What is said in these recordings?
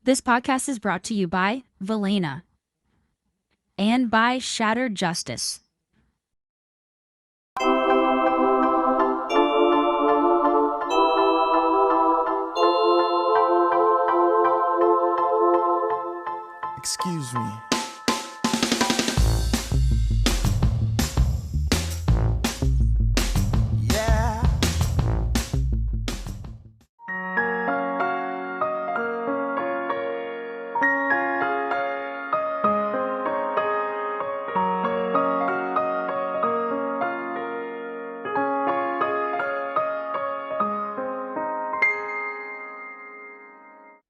This podcast is brought to you by Velena and by Shattered Justice. Excuse me. Yeah.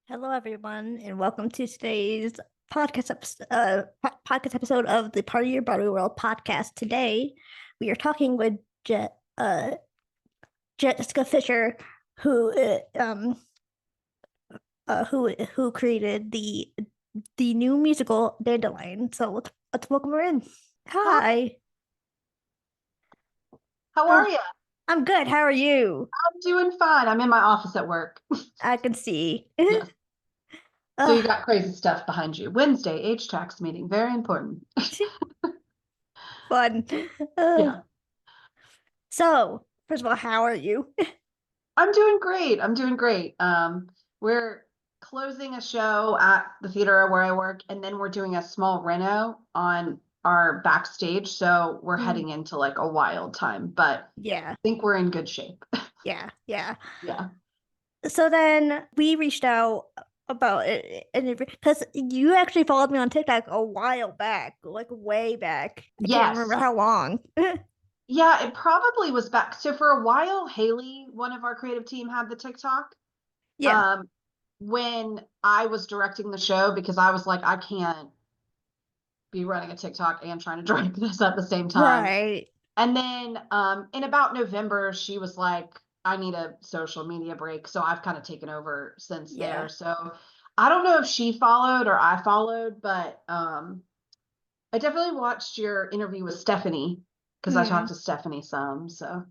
Hello, everyone, and welcome to today's podcast episode of the Part of Your Broadway World podcast. Today, we are talking with Jessica Fischer, who created the new musical Dandelion. So let's welcome her in. Hi. How are you? I'm good. How are you? I'm doing fine. I'm in my office at work. I can see. Yes. So you got crazy stuff behind you. Wednesday, age tax meeting. Very important. Fun. Yeah. So, first of all, how are you? I'm doing great. We're closing a show at the theater where I work, and then we're doing a small reno on our backstage. So we're heading into like a wild time, but Yeah. I think we're in good shape. Yeah. Yeah. So then we reached out about it because you actually followed me on TikTok a while back, like way back. I can't remember how long. Yeah, it probably was back. So for a while, Haley, one of our creative team, had the TikTok. Yeah. When I was directing the show, because I was like, I can't be running a TikTok and trying to direct this at the same time. Right. And then in about November, she was like, I need a social media break. So I've kind of taken over since there. So I don't know if she followed or I followed, but I definitely watched your interview with Stephanie because I talked to Stephanie some. So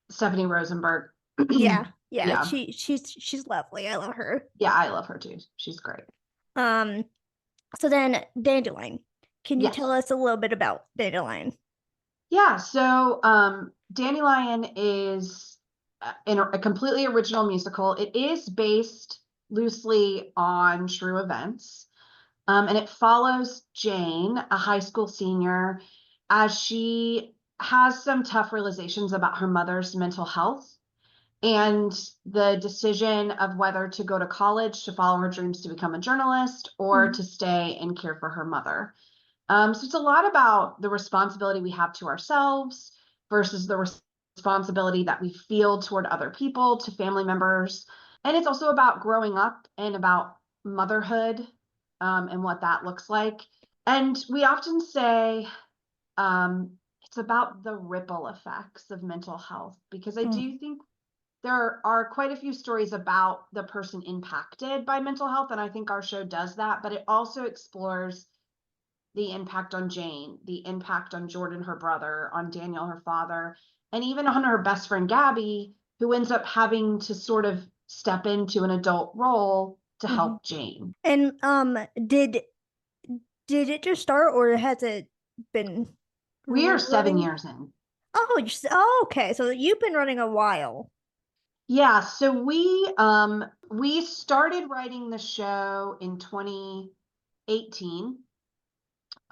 Stephanie Rosenberg. Yeah. Yeah. She's lovely. I love her. Yeah, I love her too. She's great. So then Dandelion. Can you Yes. tell us a little bit about Dandelion? Yeah, so Dandelion is a completely original musical. It is based loosely on true events. And it follows Jane, a high school senior, as she has some tough realizations about her mother's mental health and the decision of whether to go to college to follow her dreams to become a journalist or to stay and care for her mother. So it's a lot about the responsibility we have to ourselves versus the responsibility that we feel toward other people, to family members. And it's also about growing up and about motherhood and what that looks like. And we often say it's about the ripple effects of mental health, because I do think there are quite a few stories about the person impacted by mental health. And I think our show does that, but it also explores the impact on Jane, the impact on Jordan, her brother, on Daniel, her father, and even on her best friend, Gabby, who ends up having to sort of step into an adult role to help Jane. And did it just start, or has it been? We are 7 years in. Oh, okay. So you've been running a while. Yeah, so we started writing the show in 2018.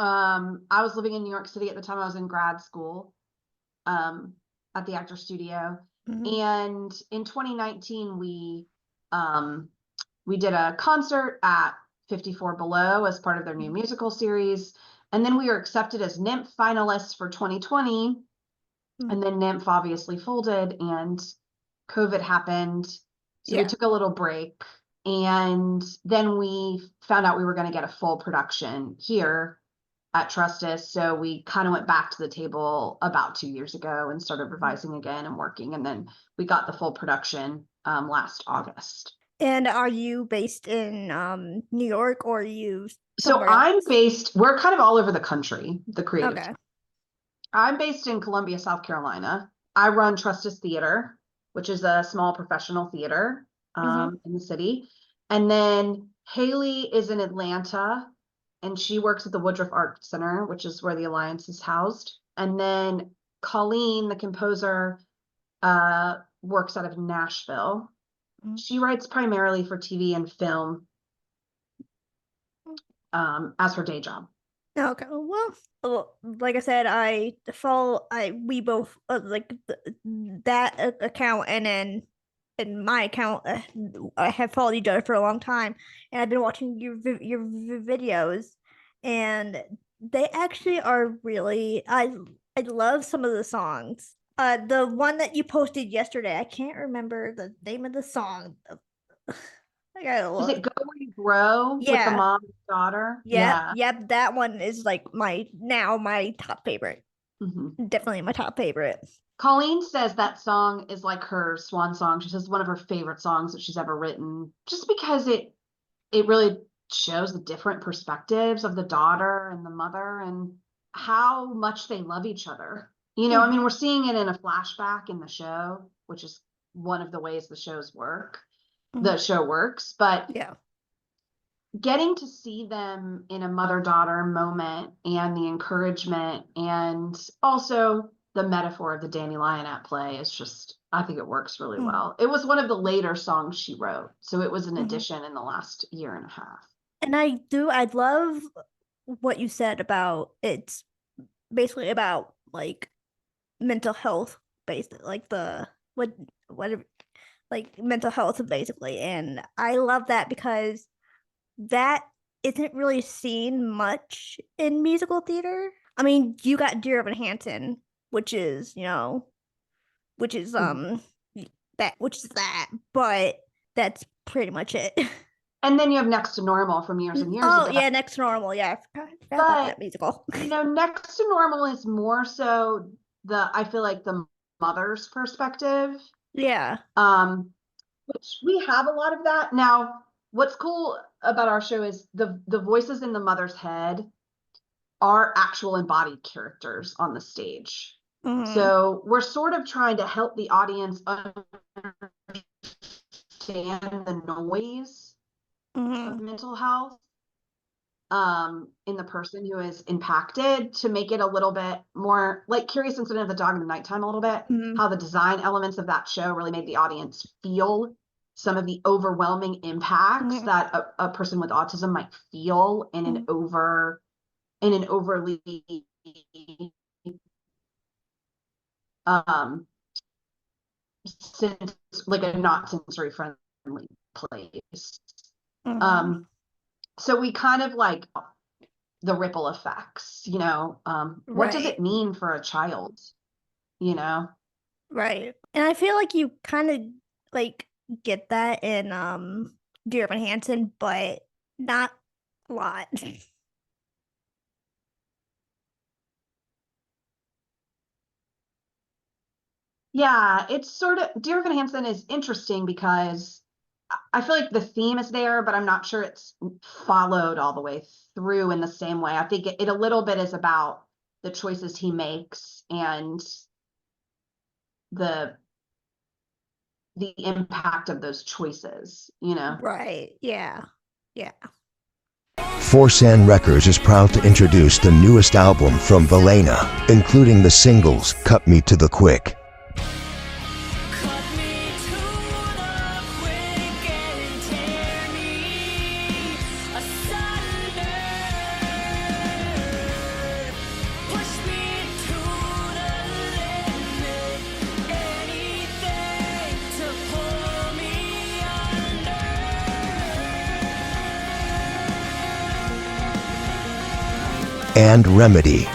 I was living in New York City at the time. I was in grad school at the Actor Studio. And in 2019, we did a concert at 54 Below as part of their new musical series. And then we were accepted as NYMF finalists for 2020. And then NYMF obviously folded and COVID happened. So we took a little break. And then we found out we were going to get a full production here at Trustis. So we kind of went back to the table about 2 years ago and started revising again and working. And then we got the full production last August. And are you based in New York, or are you somewhere else? We're kind of all over the country, the creative team. I'm based in Columbia, South Carolina. I run Trustis Theater, which is a small professional theater in the city. And then Haley is in Atlanta, and she works at the Woodruff Art Center, which is where the Alliance is housed. And then Colleen, the composer, works out of Nashville. She writes primarily for TV and film as her day job. Okay, well, like I said, we both like that account, and then in my account, I have followed each other for a long time, and I've been watching your videos, and they actually are really. I love some of the songs. The one that you posted yesterday, I can't remember the name of the song. I gotta Is look. it Go Where You Grow with the Yeah. mom and daughter? Yep, that one is like my top favorite. Definitely my top favorite. Colleen says that song is like her swan song. She says one of her favorite songs that she's ever written, just because it really shows the different perspectives of the daughter and the mother and how much they love each other. You know, I mean, we're seeing it in a flashback in the show, which is one of the ways the show works, but Yeah. getting to see them in a mother-daughter moment and the encouragement and also the metaphor of the dandelion at play is just, I think it works really well. It was one of the later songs she wrote, so it was an addition in the last year and a half. And I love what you said about it's basically about like mental health, basically like like mental health basically, and I love that because that isn't really seen much in musical theater. I mean, you got Dear Evan Hansen, which is that, but that's pretty much it. And then you have Next to Normal from years and years Oh ago. yeah, Next to Normal. Yeah, I forgot about that musical. You know, Next to Normal is more so I feel like the mother's perspective. Yeah. Which we have a lot of that. Now, what's cool about our show is the voices in the mother's head are actual embodied characters on the stage. So we're sort of trying to help the audience understand the noise of mental health in the person who is impacted, to make it a little bit more like Curious Incident of the Dog in the Nighttime, a little bit, how the design elements of that show really made the audience feel some of the overwhelming impacts that a person with autism might feel in an overly like a not sensory friendly place. So we kind of like the ripple effects, you know, what does it mean for a child, you know? Right. And I feel like you kind of like get that in Dear Evan Hansen, but not a lot. Yeah, it's sort of, Dear Evan Hansen is interesting because I feel like the theme is there, but I'm not sure it's followed all the way through in the same way. I think it a little bit is about the choices he makes and the impact of those choices, you know? Right. Yeah. Yeah. Forsan Records is proud to introduce the newest album from Valena, including the singles Cut Me to the Quick, and Remedy.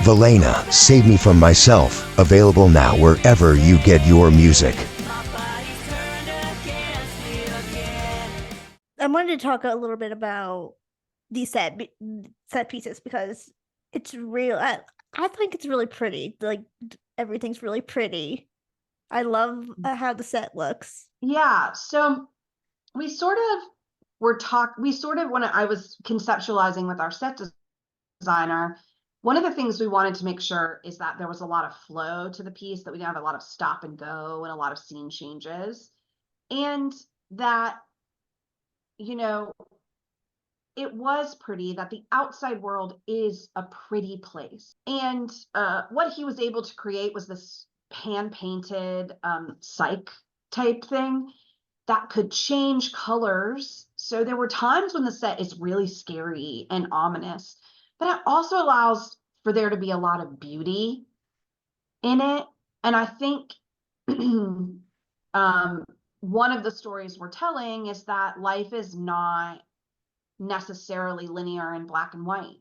Valena, Save Me From Myself, available now wherever you get your music. I wanted to talk a little bit about these set pieces because it's real. I think it's really pretty. Like everything's really pretty. I love how the set looks. Yeah. So we sort of when I was conceptualizing with our set designer, one of the things we wanted to make sure is that there was a lot of flow to the piece, that we didn't have a lot of stop and go and a lot of scene changes, and that, you know, it was pretty, that the outside world is a pretty place. And what he was able to create was this pan painted psych type thing that could change colors. So there were times when the set is really scary and ominous, but it also allows for there to be a lot of beauty in it. And I think one of the stories we're telling is that life is not necessarily linear and black and white.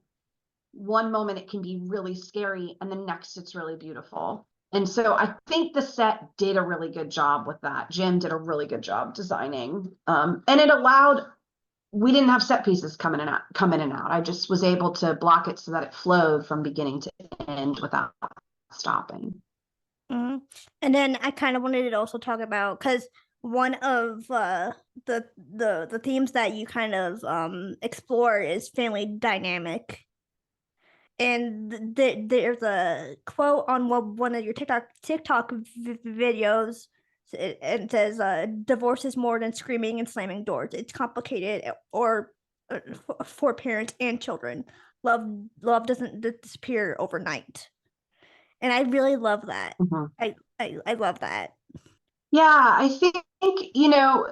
One moment it can be really scary, and the next it's really beautiful. And so I think the set did a really good job with that. Jim did a really good job designing. And it allowed, we didn't have set pieces come in and out. I just was able to block it so that it flowed from beginning to end without stopping. Mm-hmm. And then I kind of wanted to also talk about, because one of the themes that you kind of explore is family dynamic. And there's a quote on one of your TikTok videos, and it says, "Divorce is more than screaming and slamming doors. It's complicated, or for parents and children. Love doesn't disappear overnight." And I really love that. Mm-hmm. I love that. Yeah, I think, you know,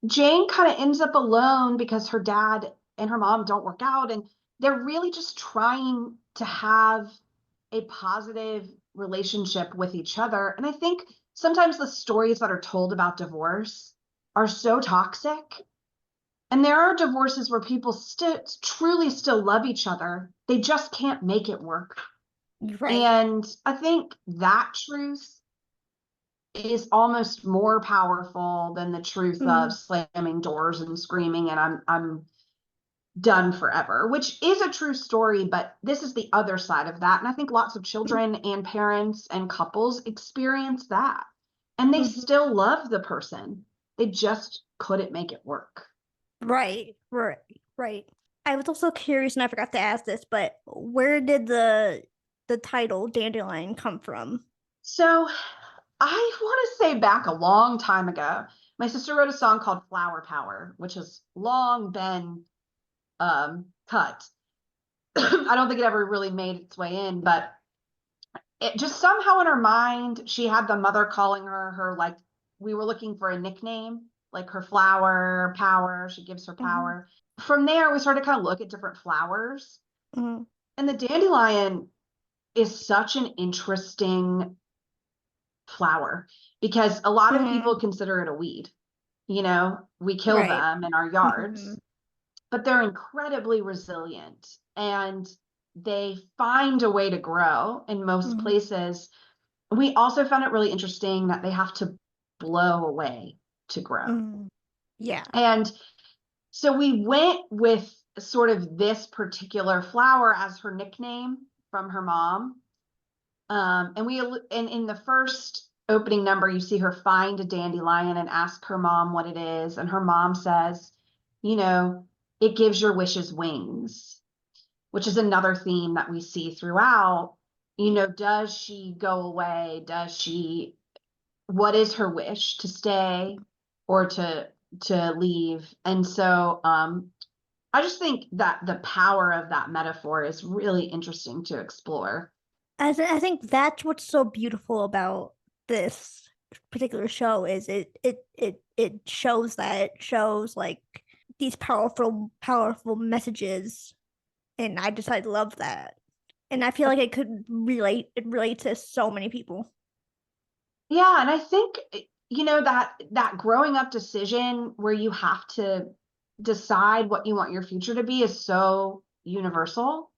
Jane kind of ends up alone because her dad and her mom don't work out, and they're really just trying to have a positive relationship with each other. And I think sometimes the stories that are told about divorce are so toxic. And there are divorces where people truly still love each other. They just can't make it work. Right. And I think that truth is almost more powerful than the truth of slamming doors and screaming and I'm done forever, which is a true story, but this is the other side of that. And I think lots of children and parents and couples experience that, and they still love the person. They just couldn't make it work. Right. I was also curious, and I forgot to ask this, but where did the title Dandelion come from? So I want to say back a long time ago, my sister wrote a song called Flower Power, which has long been cut. I don't think it ever really made its way in, but it just somehow in her mind, she had the mother calling her like, we were looking for a nickname, like her flower power, she gives her power. From there, we started to kind of look at different flowers. And the dandelion is such an interesting flower because a lot of people consider it a weed. You know, we kill them in our yards, but they're incredibly resilient and they find a way to grow in most places. We also found it really interesting that they have to blow away to grow. Yeah. And so we went with sort of this particular flower as her nickname from her mom. And in the first opening number, you see her find a dandelion and ask her mom what it is. And her mom says, you know, it gives your wishes wings, which is another theme that we see throughout. You know, does she go away? What is her wish, to stay or to leave? And so I just think that the power of that metaphor is really interesting to explore. I think that's what's so beautiful about this particular show is it shows like these powerful messages, and I love that, and I feel like it could relate to so many people. Yeah, and I think, you know, that growing up decision where you have to decide what you want your future to be is so universal.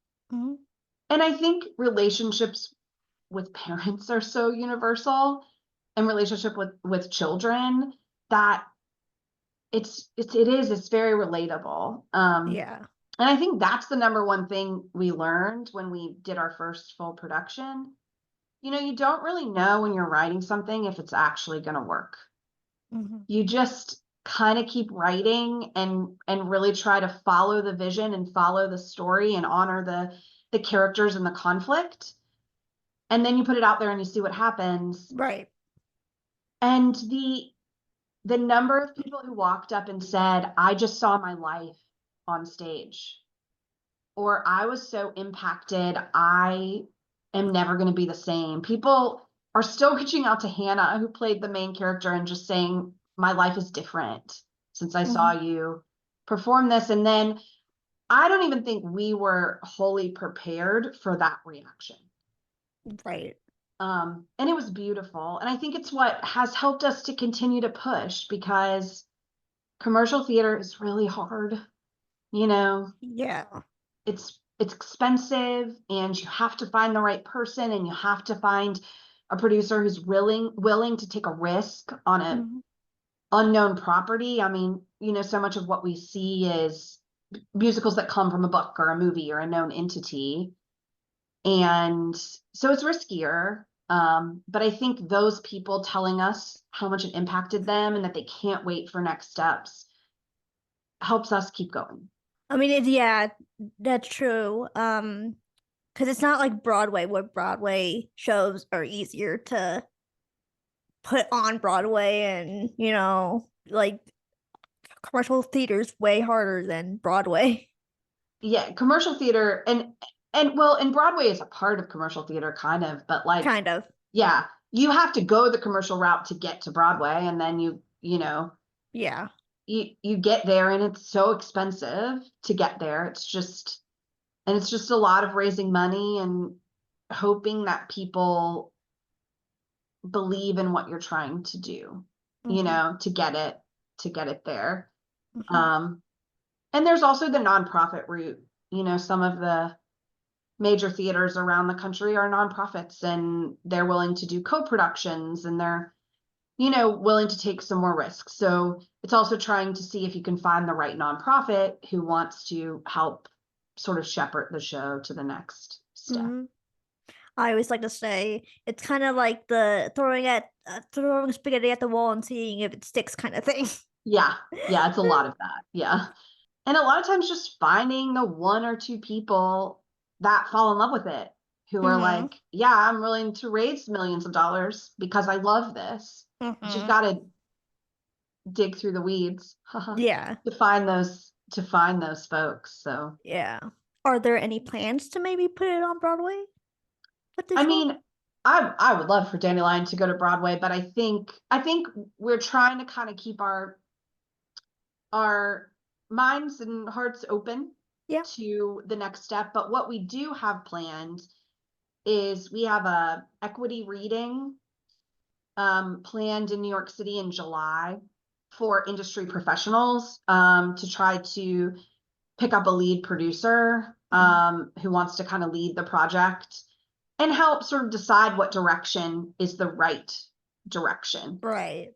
And I think relationships with parents are so universal, and relationship with children, that it's very relatable. Yeah. And I think that's the number one thing we learned when we did our first full production. You know, you don't really know when you're writing something if it's actually going to work. You just kind of keep writing and really try to follow the vision and follow the story and honor the characters and the conflict. And then you put it out there and you see what happens. Right. And the number of people who walked up and said, I just saw my life on stage, or I was so impacted, I am never going to be the same. People are still reaching out to Hannah, who played the main character, and just saying, my life is different since I saw you perform this. And then I don't even think we were wholly prepared for that reaction. Right. And it was beautiful. And I think it's what has helped us to continue to push, because commercial theater is really hard. You know, Yeah. it's expensive, and you have to find the right person, and you have to find a producer who's willing to take a risk on a unknown property. I mean, you know, so much of what we see is musicals that come from a book or a movie or a known entity. And so it's riskier. But I think those people telling us how much it impacted them and that they can't wait for next steps helps us keep going. I mean, yeah, that's true. Because it's not like Broadway, where Broadway shows are easier to put on Broadway, and you know, like commercial theater's way harder than Broadway. Yeah, commercial theater and well, and Broadway is a part of commercial theater, kind of, but like, Kind of. yeah, you have to go the commercial route to get to Broadway, and then you know, Yeah. you get there, and it's so expensive to get there. It's just a lot of raising money and hoping that people believe in what you're trying to do, you know, to get it there. And there's also the nonprofit route. You know, some of the major theaters around the country are nonprofits, and they're willing to do co-productions, and they're, you know, willing to take some more risks. So it's also trying to see if you can find the right nonprofit who wants to help sort of shepherd the show to the next step. I always like to say it's kind of like the throwing spaghetti at the wall and seeing if it sticks kind of thing. Yeah, it's a lot of that. Yeah. And a lot of times just finding the one or two people that fall in love with it, who are like, yeah, I'm willing to raise millions of dollars because I love this. But you've got to dig through the weeds Yeah. to find those folks. So Yeah. Are there any plans to maybe put it on Broadway? I mean, I would love for Dandelion to go to Broadway, but I think we're trying to kind of keep our minds and hearts open to the next step. But what we do have planned is we have a equity reading planned in New York City in July for industry professionals to try to pick up a lead producer who wants to kind of lead the project and help sort of decide what direction is the right direction. Right.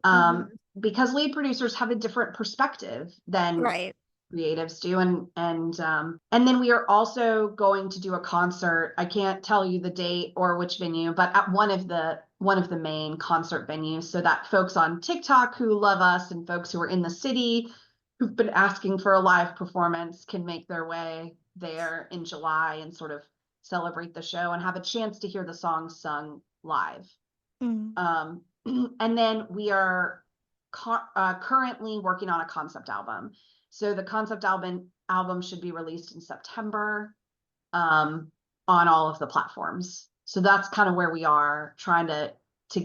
Because lead producers have a different perspective than creatives do. And then we are also going to do a concert. I can't tell you the date or which venue, but at one of the main concert venues, so that folks on TikTok who love us and folks who are in the city who've been asking for a live performance can make their way there in July and sort of celebrate the show and have a chance to hear the songs sung live. And then we are currently working on a concept album. So the concept album should be released in September on all of the platforms. So that's kind of where we are, trying to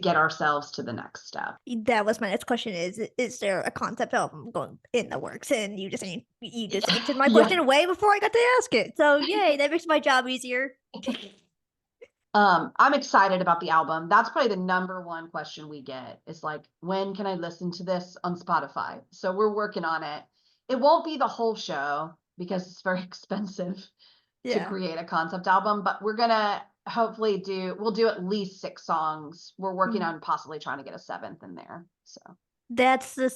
get ourselves to the next step. That was my next question: is there a concept album going in the works? And you just answered my question way before I got to ask it. So yay, that makes my job easier. I'm excited about the album. That's probably the number one question we get, is like, when can I listen to this on Spotify? So we're working on it. It won't be the whole show because it's very expensive to create a concept album, but we're gonna hopefully we'll do at least 6 songs. We're working on possibly trying to get a 7th in there. So that's the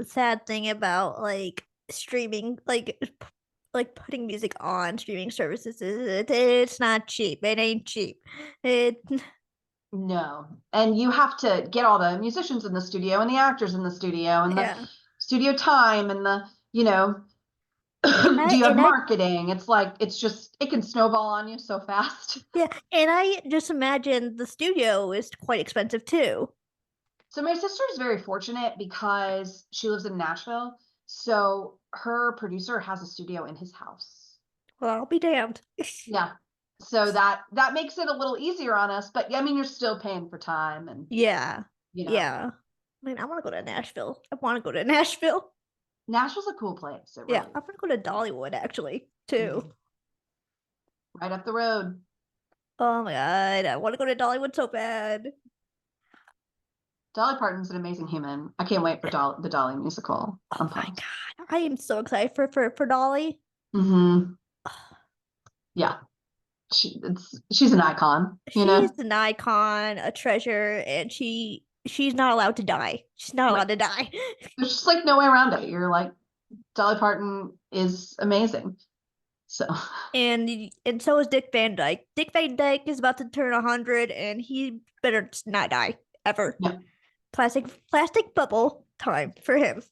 sad thing about like streaming, like putting music on streaming services. It's not cheap. It ain't cheap. No, and you have to get all the musicians in the studio and the actors in the studio and the studio time and the, do you have marketing? It's like, it can snowball on you so fast. Yeah, and I just imagine the studio is quite expensive too. So my sister is very fortunate because she lives in Nashville. So her producer has a studio in his house. Well, I'll be damned. Yeah. So that makes it a little easier on us. But I mean, you're still paying for time and yeah. I mean, I want to go to Nashville. Nashville's a cool place. It Yeah, really I'm gonna go to Dollywood actually too. right up the road. Oh my god, I want to go to Dollywood so bad. Dolly Parton's an amazing human. I can't wait for the Dolly musical. Oh my god, I am so excited for Dolly. Mm-hmm. Yeah, she's an icon. She's an icon, a treasure, and she's not allowed to die. She's not allowed to die. There's just like no way around it. You're like, Dolly Parton is amazing. So and so is Dick Van Dyke. Dick Van Dyke is about to turn 100, and he better not die ever. Yeah. Plastic bubble time for him.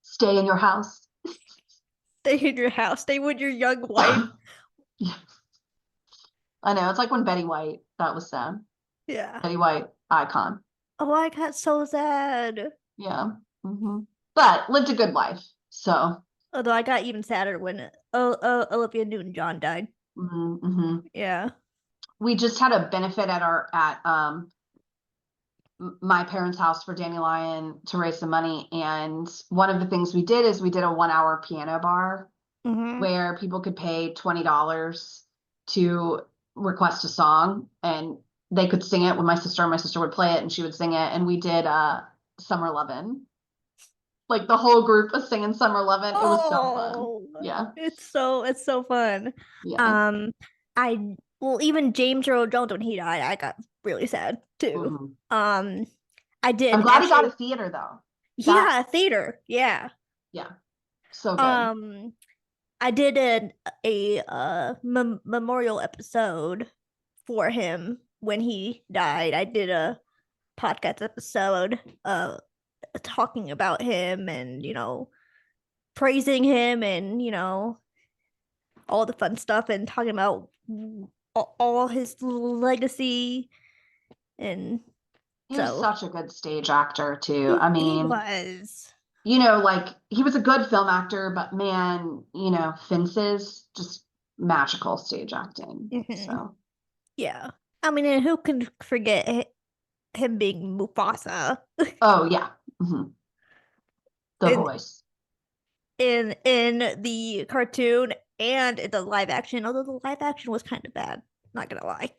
Stay in your house. Stay in your house. Stay with your young wife. Yeah. I know. It's like when Betty White. That was sad. Yeah. Betty White, icon. Oh, I got so sad. Yeah. Mm-hmm. But lived a good life. So. Although I got even sadder when Olivia Newton-John died. Mm-hmm. Yeah. We just had a benefit at my parents' house for Dandelion to raise some money, and one of the things we did is we did a 1-hour piano bar where people could pay $20 to request a song, and they could sing it with my sister. My sister would play it and she would sing it, and we did Summer Lovin'. Like the whole group was singing Summer Lovin'. It was so fun. Yeah. It's so fun. Yeah. Even James Earl Jones, when he died, I got really sad too. Mm-hmm. I did. I'm glad he got a theater though. Yeah, a theater. Yeah. Yeah. So good. I did a memorial episode for him when he died. I did a podcast episode talking about him and praising him and all the fun stuff and talking about all his legacy. And he was such a good stage actor too. I mean, he was. Like he was a good film actor, but man, Fences, just magical stage acting. So yeah, I mean, and who can forget him being Mufasa? Oh yeah, the voice in the cartoon and in the live action. Although the live action was kind of bad, not gonna lie.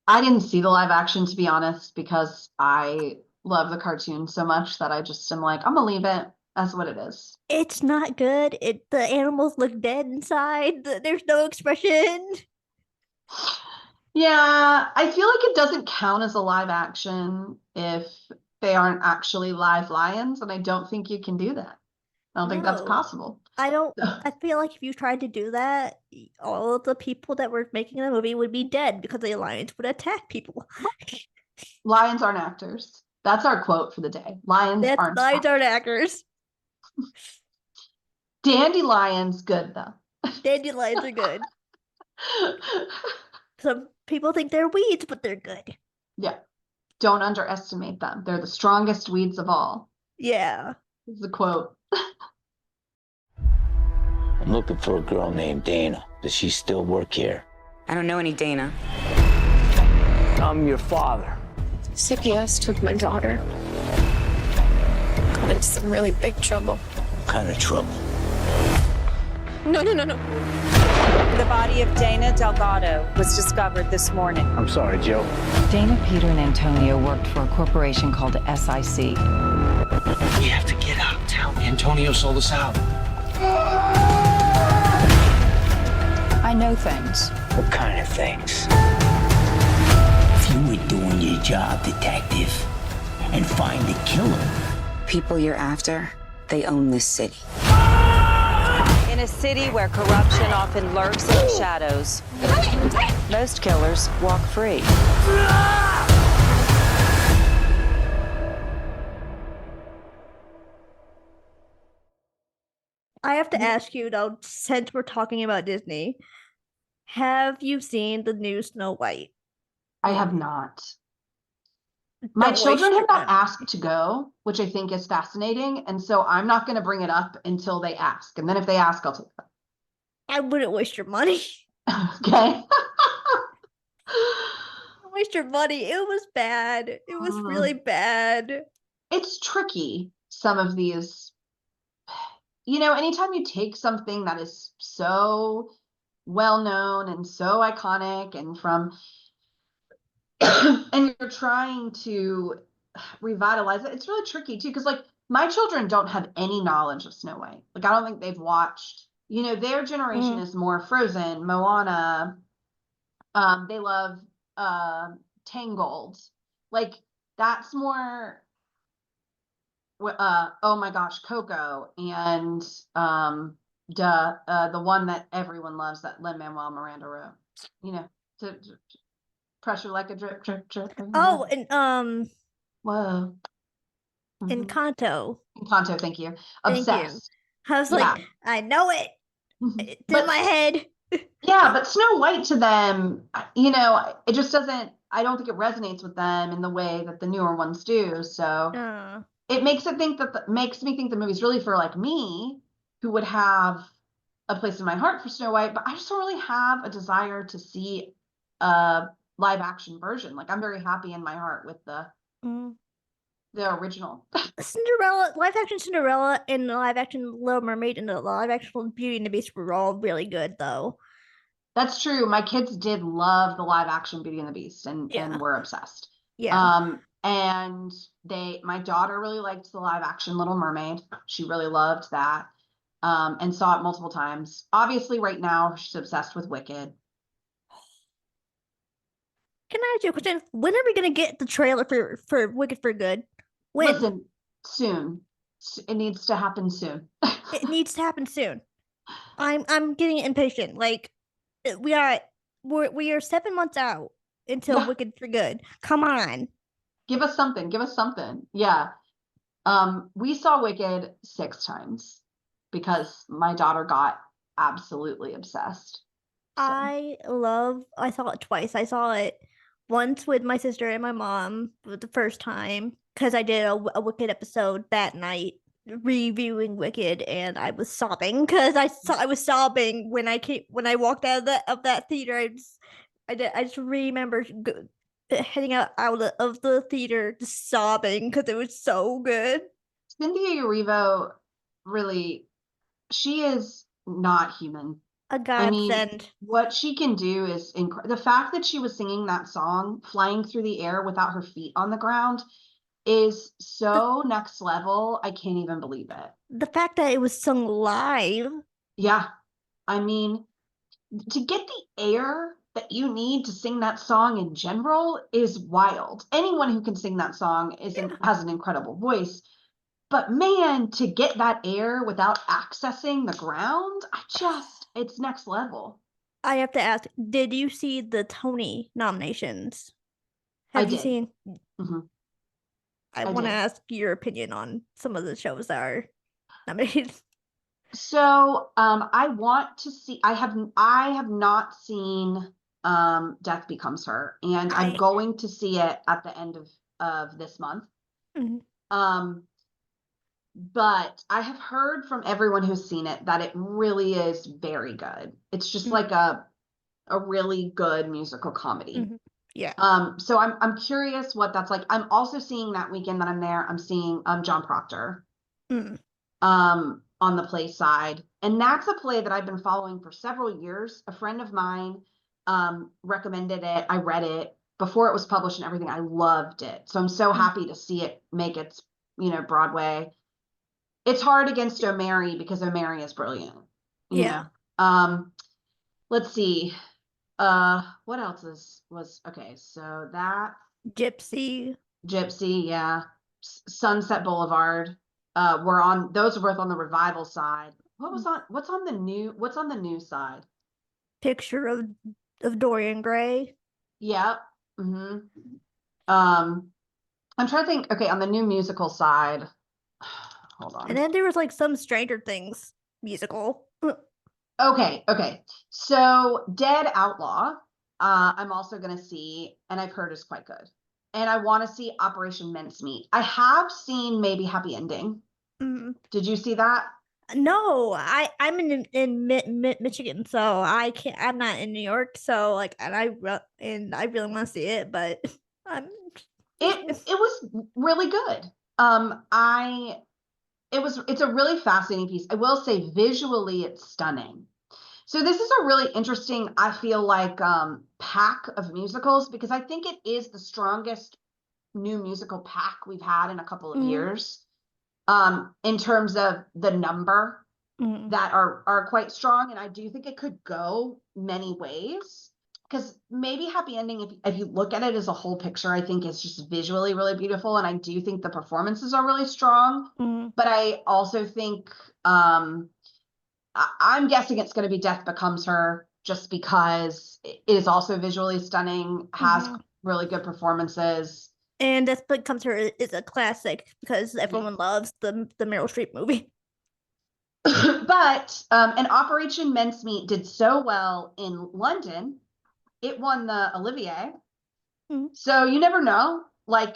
I didn't see the live action, to be honest, because I love the cartoon so much that I just am like, I'm gonna leave it as what it is. It's not good. The animals look dead inside. There's no expression. Yeah, I feel like it doesn't count as a live action if they aren't actually live lions, and I don't think you can do that. I don't think that's possible. I feel like if you tried to do that, all of the people that were making the movie would be dead because the lions would attack people. Lions aren't actors. That's our quote for the day. Lions aren't actors. Dandelion's good though. Dandelions are good. Some people think they're weeds, but they're good. Yeah. Don't underestimate them. They're the strongest weeds of all. Yeah. This is a quote. I'm looking for a girl named Dana. Does she still work here? I don't know any Dana. I'm your father. CPS took my daughter. Got into some really big trouble. What kind of trouble? No. The body of Dana Delgado was discovered this morning. I'm sorry, Joe. Dana, Peter, and Antonio worked for a corporation called SIC. We have to get out of town. Antonio sold us out. I know things. What kind of things? If you were doing your job, detective, and find the killer. People you're after, they own this city. In a city where corruption often lurks in the shadows, most killers walk free. I have to ask you though, since we're talking about Disney, have you seen the new Snow White? I have not. My Don't children waste have your not time. asked to go, which I think is fascinating. And so I'm not going to bring it up until they ask. And then if they ask, I'll take I wouldn't waste your money. them. Okay. Don't waste your money. It was bad. It was really bad. It's tricky, some of these. Anytime you take something that is so well known and so iconic and and you're trying to revitalize it, it's really tricky too. Because, like, my children don't have any knowledge of Snow White. Like, I don't think they've watched, their generation is more Frozen, Moana. They love Tangled. Like, that's more oh my gosh, Coco, and the one that everyone loves that Lin-Manuel Miranda wrote. To pressure like a drip, drip, drip. Oh, and Whoa. Encanto. Encanto, thank you. Thank you. Obsessed. I was Yeah. like, I know it. It's in But my head. yeah, but Snow White to them, it just doesn't, I don't think it resonates with them in the way that the newer ones do. So it makes me think the movie's really for, like, me, who would have a place in my heart for Snow White, but I just don't really have a desire to see a live action version. Like, I'm very happy in my heart with the original. Cinderella, live action Cinderella, and the live action Little Mermaid, and the live action Beauty and the Beast were all really good, though. That's true. My kids did love the live action Beauty and the Beast and were obsessed. Yeah. And my daughter really liked the live action Little Mermaid. She really loved that. And saw it multiple times. Obviously, right now she's obsessed with Wicked. Can I ask you a question? When are we gonna get the trailer for Wicked for Good? When? Listen, soon. It needs to happen soon. It needs to happen soon. I'm getting impatient. Like, we are 7 months out until Wicked for Good. Come on. Give us something. Give us something. Yeah. We saw Wicked 6 times because my daughter got absolutely obsessed. So. I saw it twice. I saw it once with my sister and my mom for the first time because I did a Wicked episode that night reviewing Wicked, and I was sobbing because I was sobbing when I walked out of that theater. I just remember heading out of the theater just sobbing because it was so good. Cynthia Erivo, really, she is not human. A godsend. I mean, what she can do is incredible. The fact that she was singing that song flying through the air without her feet on the ground is so next level. I can't even believe it. The fact that it was sung live. Yeah. I mean, to get the air that you need to sing that song in general is wild. Anyone who can sing that song has an incredible voice. But man, to get that air without accessing the ground, it's next level. I have to ask, did you see the Tony nominations? Have you seen? Mm-hmm. I want to ask your opinion on some of the shows that are nominated. So, I want to see. I have not seen Death Becomes Her, and I'm going to see it at the end of this month. Mm-hmm. But I have heard from everyone who's seen it that it really is very good. It's just like a really good musical comedy. Mm-hmm. Yeah. So I'm curious what that's like. I'm also seeing that weekend that I'm there, I'm seeing John Proctor on the play side. And that's a play that I've been following for several years. A friend of mine recommended it. I read it before it was published and everything. I loved it. So I'm so happy to see it make its, Broadway. It's hard against O'Mary because O'Mary is brilliant. You know? Let's see. What else was okay? So that Gypsy, yeah. Sunset Boulevard. Those are both on the revival side. What's on the new side? Picture of Dorian Gray. Yep. Mm-hmm. I'm trying to think. Okay, on the new musical side. Hold on. And then there was like some Stranger Things musical. Okay. So Dead Outlaw, I'm also gonna see, and I've heard is quite good. And I want to see Operation Mincemeat. I have seen maybe Happy Ending. Did you see that? No, I'm in Michigan, so I can't. I'm not in New York, so like, and I really want to see it, but I'm. It was really good. It's a really fascinating piece. I will say visually it's stunning. So this is a really interesting, I feel like, pack of musicals, because I think it is the strongest new musical pack we've had in a couple of years, in terms of the number that are quite strong. And I do think it could go many ways, because maybe Happy Ending, if you look at it as a whole picture, I think it's just visually really beautiful. And I do think the performances are really strong. But I also think, I'm guessing it's going to be Death Becomes Her, just because it is also visually stunning, has really good performances. And Death Becomes Her is a classic because everyone loves the Meryl Streep movie. But and Operation Mincemeat did so well in London, it won the Olivier. So you never know. Like,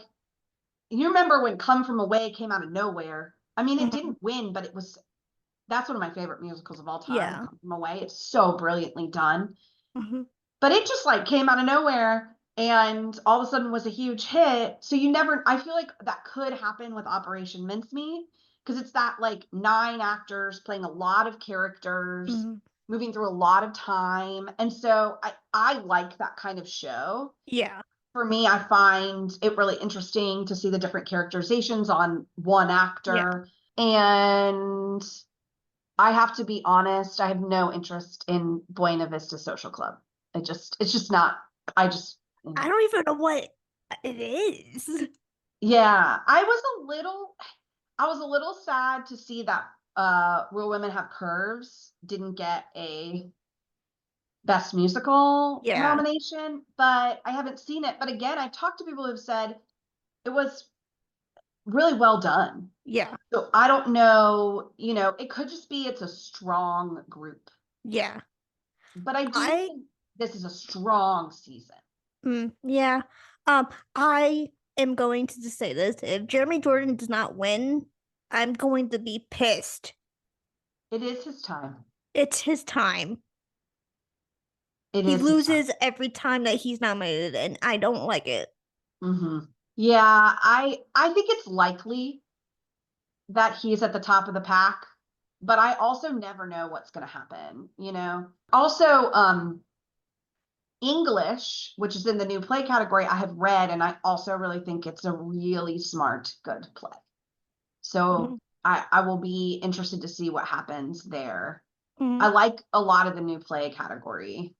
you remember when Come From Away came out of nowhere? I mean, it didn't win, but that's one of my favorite musicals of all time. Yeah. Come From Away. It's so brilliantly done. But it just like came out of nowhere and all of a sudden was a huge hit. So I feel like that could happen with Operation Mincemeat, because it's that like 9 actors playing a lot of characters, moving through a lot of time. And so I like that kind of show. Yeah. For me, I find it really interesting to see the different characterizations on one actor. And I have to be honest, I have no interest in Buena Vista Social Club. It's just not, I don't even know what it is. Yeah, I was a little sad to see that Real Women Have Curves didn't get a Best Musical nomination, but I haven't seen it. But again, I've talked to people who've said it was really well done. Yeah. So I don't know, it could just be it's a strong group. Yeah. But I do think this is a strong season. Yeah. I am going to just say this. If Jeremy Jordan does not win, I'm going to be pissed. It is his time. It's his time. He loses every time that he's nominated, and I don't like it. Yeah, I think it's likely that he's at the top of the pack, but I also never know what's going to happen, Also, English, which is in the new play category, I have read, and I also really think it's a really smart, good play. So I will be interested to see what happens there. I like a lot of the new play category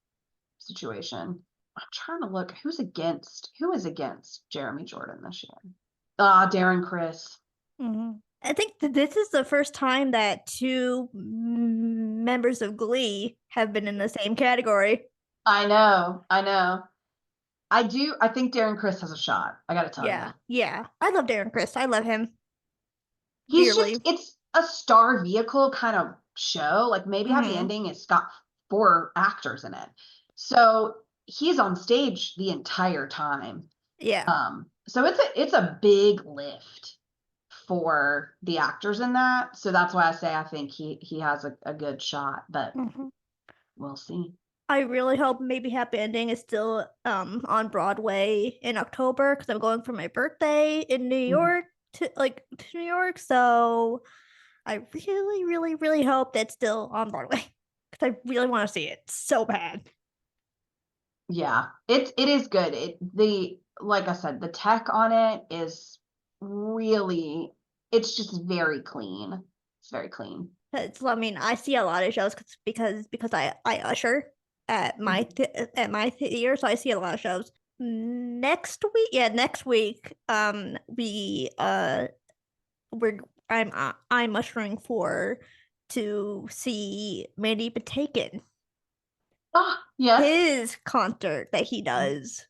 situation. I'm trying to look who is against Jeremy Jordan this year. Darren Criss. I think that this is the first time that 2 members of Glee have been in the same category. I know. I think Darren Criss has a shot. I gotta tell you. Yeah. I love Darren Criss. I love him. It's a star vehicle kind of show. Like, maybe Happy Ending, it's got 4 actors in it. So he's on stage the entire time. Yeah. So it's a big lift for the actors in that. So that's why I think he has a good shot, but we'll see. I really hope maybe Happy Ending is still on Broadway in October, because I'm going for my birthday in New York to New York. So I really, really, really hope that's still on Broadway, because I really want to see it so bad. Yeah, it is good. Like I said, the tech on it is really, it's just very clean. It's very clean. I mean, I see a lot of shows because I usher at my theater, so I see a lot of shows. Next week, I'm ushering to see Mandy Patinkin. Yes. His concert that he does,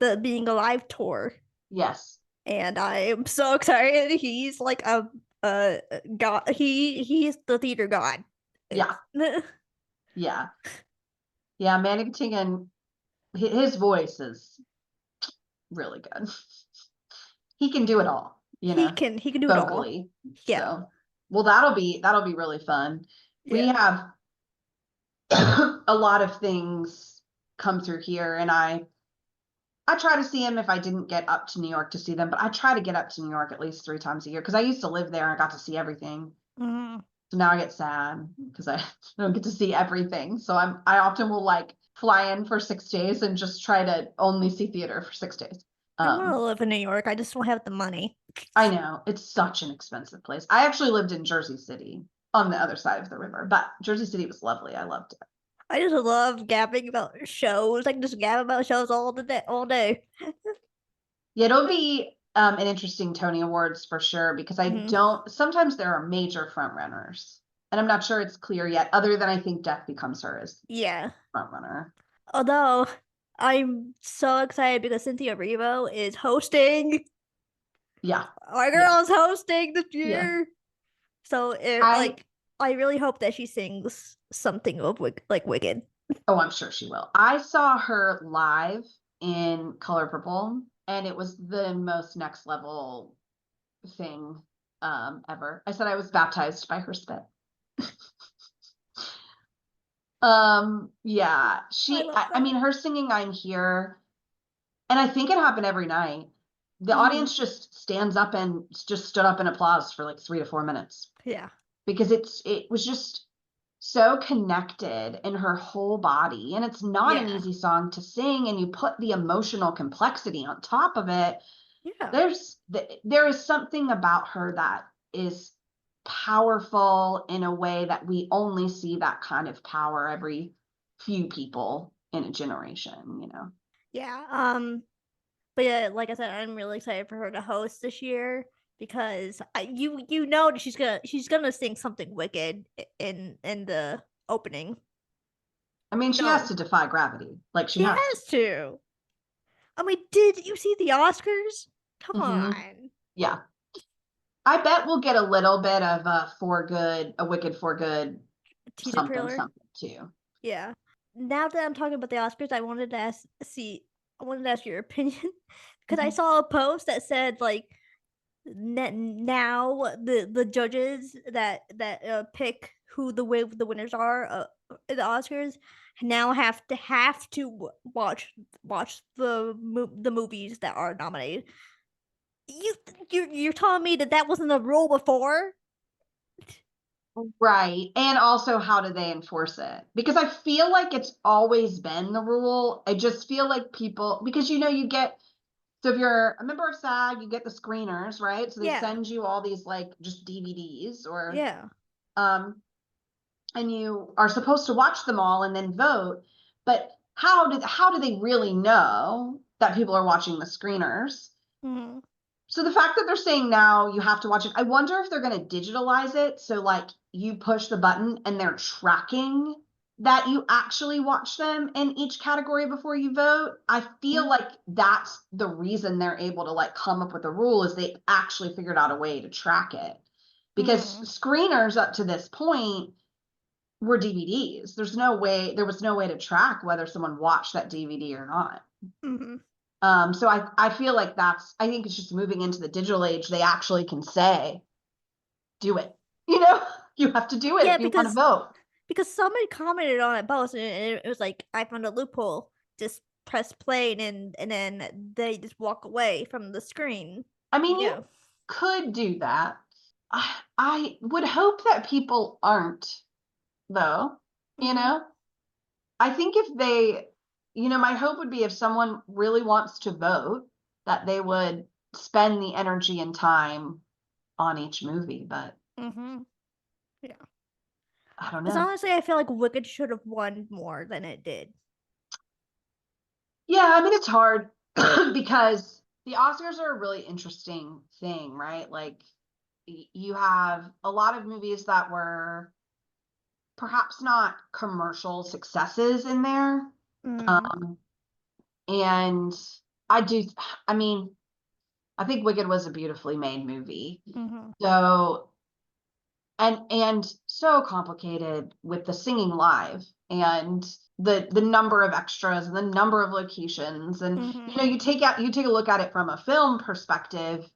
the Being Alive tour. Yes. And I am so excited. He's like a god. He's the theater god. Yeah. Yeah. Yeah, Manny Patinkin, his voice is really good. He can do it all, he can do it all. vocally. Yeah. So, well, that'll be really fun. We have a lot of things come through here, and I try to see them if I didn't get up to New York to see them, but I try to get up to New York at least 3 times a year because I used to live there and I got to see everything. So now I get sad because I don't get to see everything. So I often will like fly in for 6 days and just try to only see theater for 6 days. I want to live in New York. I just don't have the money. I know, it's such an expensive place. I actually lived in Jersey City on the other side of the river, but Jersey City was lovely. I loved it. I just love gabbing about shows. I can just gab about shows all day. Yeah, it'll be an interesting Tony Awards for sure because sometimes there are major front runners, and I'm not sure it's clear yet, other than I think Death Becomes Her is front runner. Although I'm so excited because Cynthia Erivo is hosting. Yeah, our girl's hosting this year. Yeah. So I really hope that she sings something of Wicked. Oh, I'm sure she will. I saw her live in Color Purple, and it was the most next level thing ever. I said I was baptized by her spit. Yeah, I mean, her singing I'm Here, and I think it happened every night. The audience just stands up and just stood up in applause for like 3 to 4 minutes. Yeah. Because it was just so connected in her whole body, and it's not an easy song to sing, and you put the emotional complexity on top of it. There is something about her that is powerful in a way that we only see that kind of power every few people in a generation, but yeah, like I said, I'm really excited for her to host this year because you know that she's gonna sing something wicked in the opening. I mean, she has to defy gravity. Like she has to. I mean, did you see the Oscars? Come on. Yeah. I bet we'll get a little bit of a Wicked for Good something too. Yeah. Now that I'm talking about the Oscars, I wanted to ask your opinion because I saw a post that said like now the judges that pick who the winners are in the Oscars now have to watch the movies that are nominated. You're telling me that wasn't the rule before? Right. And also, how do they enforce it? Because I feel like it's always been the rule. I just feel like people, because you get, so if you're a member of SAG, you get the screeners, right? So they send you all these like just DVDs or and you are supposed to watch them all and then vote. But how do they really know that people are watching the screeners? So the fact that they're saying now you have to watch it, I wonder if they're going to digitalize it. So like you push the button and they're tracking that you actually watch them in each category before you vote. I feel like that's the reason they're able to like come up with a rule is they actually figured out a way to track it. Because screeners up to this point were DVDs. There was no way to track whether someone watched that DVD or not. So I feel like I think it's just moving into the digital age. They actually can say, do it. You have to do it if you want to vote. Because somebody commented on that post and it was like, I found a loophole. Just press play and then they just walk away from the screen. I mean, you could do that. I would hope that people aren't, though. I think if they, my hope would be if someone really wants to vote, that they would spend the energy and time on each movie. But yeah, I don't know. Because honestly, I feel like Wicked should have won more than it did. Yeah, I mean, it's hard because the Oscars are a really interesting thing, right? Like, you have a lot of movies that were perhaps not commercial successes in there. And I think Wicked was a beautifully made movie. So, and so complicated with the singing live and the number of extras and the number of locations. And you take a look at it from a film perspective,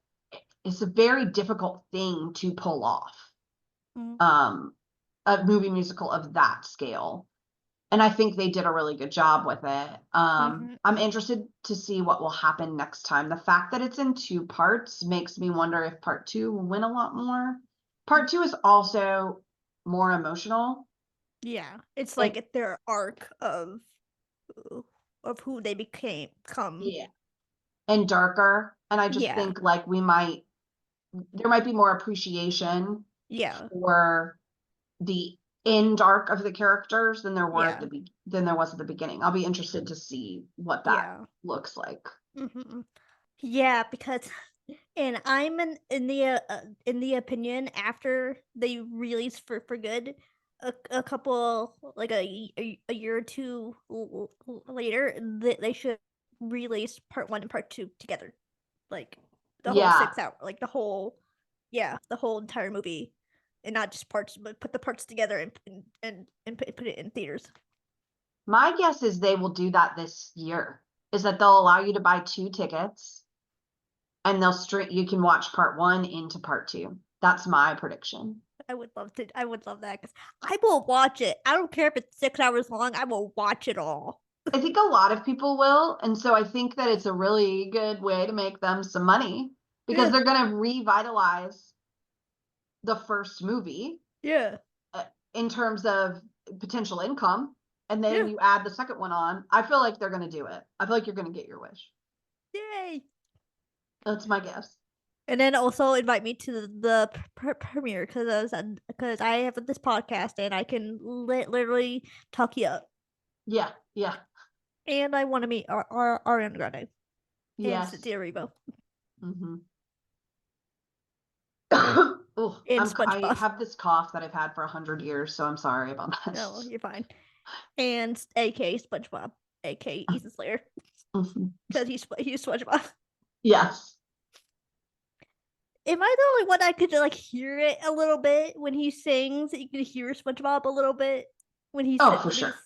it's a very difficult thing to pull off. A movie musical of that scale. And I think they did a really good job with it. I'm interested to see what will happen next time. The fact that it's in 2 parts makes me wonder if part 2 will win a lot more. Part 2 is also more emotional. Yeah, it's like their arc of who they become. Yeah, and darker. And I just think like there might be more appreciation. Yeah, For the end arc of the characters than there were than there was at the beginning. I'll be interested to see what that looks like. Yeah, because and I'm in the opinion after they release for good, a couple like a year or two later, they should release part 1 and part 2 together, like the whole 6 hour, like the whole entire movie. And not just parts, but put the parts together and put it in theaters. My guess is they will do that this year. Is that they'll allow you to buy 2 tickets, and you can watch part 1 into part 2. That's my prediction. I would love that because I will watch it. I don't care if it's 6 hours long. I will watch it all. I think a lot of people will, and so I think that it's a really good way to make them some money because they're going to revitalize the first movie in terms of potential income, and then you add the second one on. I feel like they're going to do it. I feel like you're going to get your wish. Yay, that's my guess. And then also invite me to the premiere because I have this podcast and I can literally talk you up. Yeah And I want to meet our Ariana Grande and Cynthia Erivo. Oh, I have this cough that I've had for 100 years, so I'm sorry about that. No, you're fine. And aka SpongeBob, aka Ethan Slayer, because he's SpongeBob. Yes. Am I the only one that could like hear it a little bit when he sings? You can hear SpongeBob a little bit when he's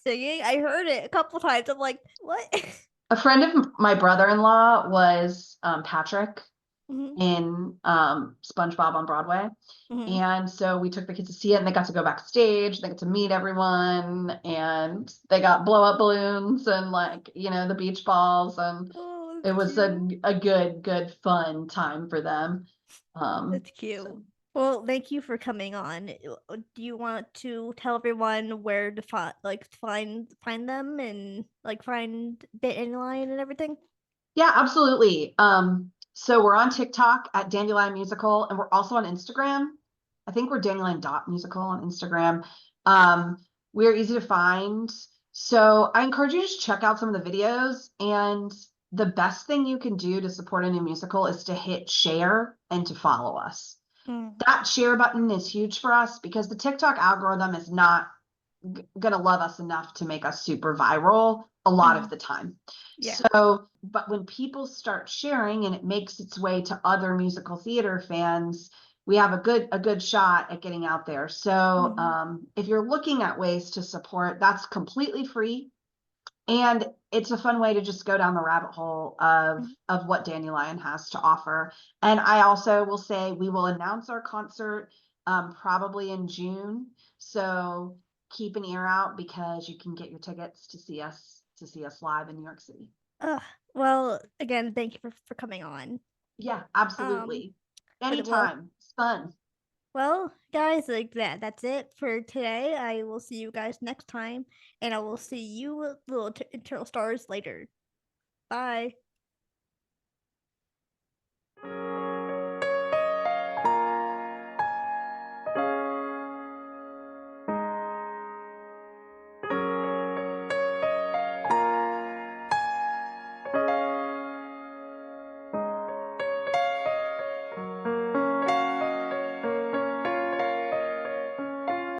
singing. I heard it a couple times. I'm like, what? A friend of my brother-in-law was Patrick in SpongeBob on Broadway. And so we took the kids to see it, and they got to go backstage. They got to meet everyone, and they got blow up balloons and the beach balls, and it was a good fun time for them. That's cute. Well, thank you for coming on. Do you want to tell everyone where to find them and find Dandelion and everything? Yeah, absolutely. So we're on TikTok at Dandelion Musical, and we're also on Instagram. I think we're Dandelion.musical on Instagram. We're easy to find. So I encourage you to just check out some of the videos, and the best thing you can do to support a new musical is to hit share and to follow us. That share button is huge for us because the TikTok algorithm is not going to love us enough to make us super viral a lot of the time. So, but when people start sharing and it makes its way to other musical theater fans, we have a good shot at getting out there. So if you're looking at ways to support, that's completely free. And it's a fun way to just go down the rabbit hole of what Dandelion has to offer. And I also will say we will announce our concert probably in June. So keep an ear out because you can get your tickets to see us live in New York City. Well, again, thank you for coming on. Yeah, absolutely. Anytime. It's fun. Well, guys, that's it for today. I will see you guys next time, and I will see you little eternal stars later. Bye.